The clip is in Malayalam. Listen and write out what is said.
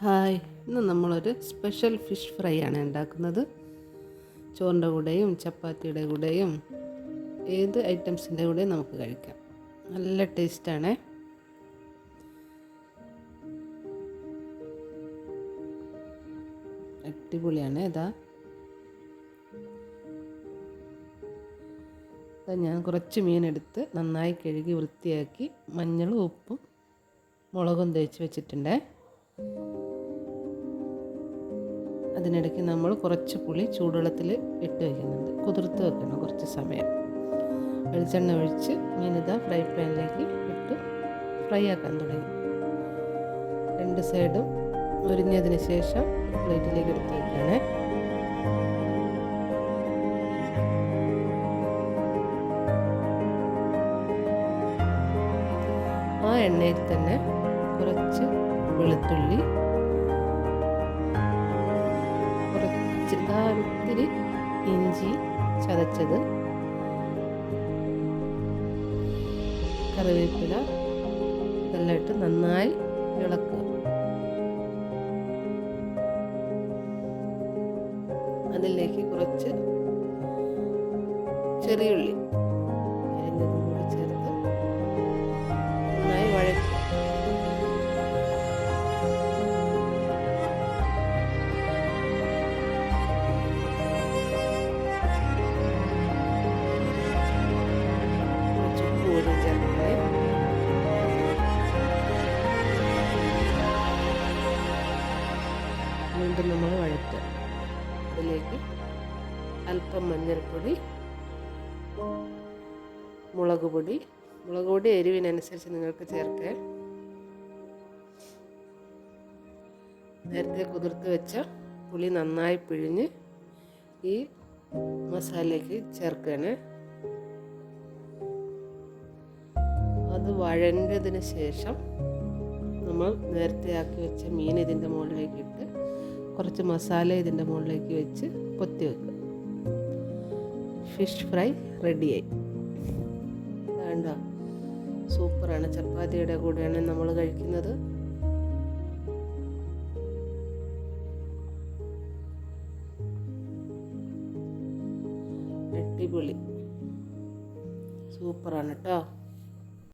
ഹായ്, ഇന്ന് നമ്മളൊരു സ്പെഷ്യൽ ഫിഷ് ഫ്രൈ ആണ് ഉണ്ടാക്കുന്നത്. ചോറിൻ്റെ കൂടെയും ചപ്പാത്തിയുടെ കൂടെയും ഏത് ഐറ്റംസിൻ്റെ കൂടെയും നമുക്ക് കഴിക്കാം. നല്ല ടേസ്റ്റാണ്. അടിപൊളിയാണ്. ഞാൻ കുറച്ച് മീനെടുത്ത് നന്നായി കഴുകി വൃത്തിയാക്കി മഞ്ഞളും ഉപ്പും മുളകും തേച്ച് വെച്ചിട്ടുണ്ട്. അതിനിടയ്ക്ക് നമ്മൾ കുറച്ച് പുളി ചൂടുവെള്ളത്തിൽ ഇട്ട് വയ്ക്കുന്നുണ്ട്. കുതിർത്ത് വെക്കണം കുറച്ച് സമയം. വെളിച്ചെണ്ണ ഒഴിച്ച് മീനിതാ ഫ്രൈ പാനിലേക്ക് ഇട്ട് ഫ്രൈ ആക്കാൻ തുടങ്ങി. രണ്ട് സൈഡും മുരിഞ്ഞതിന് ശേഷം പ്ലേറ്റിലേക്ക് എടുത്ത് വയ്ക്കുകയാണ്. ആ എണ്ണയിൽ തന്നെ കുറച്ച് വെളുത്തുള്ളി, ഇത്തിരി ഇഞ്ചി ചതച്ചത്, കറിവേപ്പില ഇതെല്ലാം ഇട്ട് നന്നായി ഇളക്കുക. അതിലേക്ക് കുറച്ച് ചെറിയുള്ളി അരിഞ്ഞതും കൂടി ചേർത്ത് നന്നായി വഴറ്റുക. വീണ്ടും നമ്മൾ വഴറ്റുക. അതിലേക്ക് അല്പം മഞ്ഞൾപ്പൊടി, മുളക് പൊടി എരിവിനനുസരിച്ച് നിങ്ങൾക്ക് ചേർക്കുക. നേരത്തെ കുതിർത്ത് വെച്ച പുളി നന്നായി പിഴിഞ്ഞ് ഈ മസാലയ്ക്ക് ചേർക്കുകയാണ്. അത് വഴണ്ടതിന് ശേഷം നമ്മൾ നേരത്തെ ആക്കി വെച്ച മീൻ ഇതിൻ്റെ മുകളിലേക്ക് ഇട്ട് കുറച്ച് മസാല ഇതിൻ്റെ മുകളിലേക്ക് വെച്ച് പൊത്തി വെക്കുക. ഫിഷ് ഫ്രൈ റെഡിയായി. വേണ്ട, സൂപ്പറാണ്. ചപ്പാത്തിയുടെ കൂടെയാണ് നമ്മൾ കഴിക്കുന്നത്. അടിപൊളി, സൂപ്പറാണ് കേട്ടോ.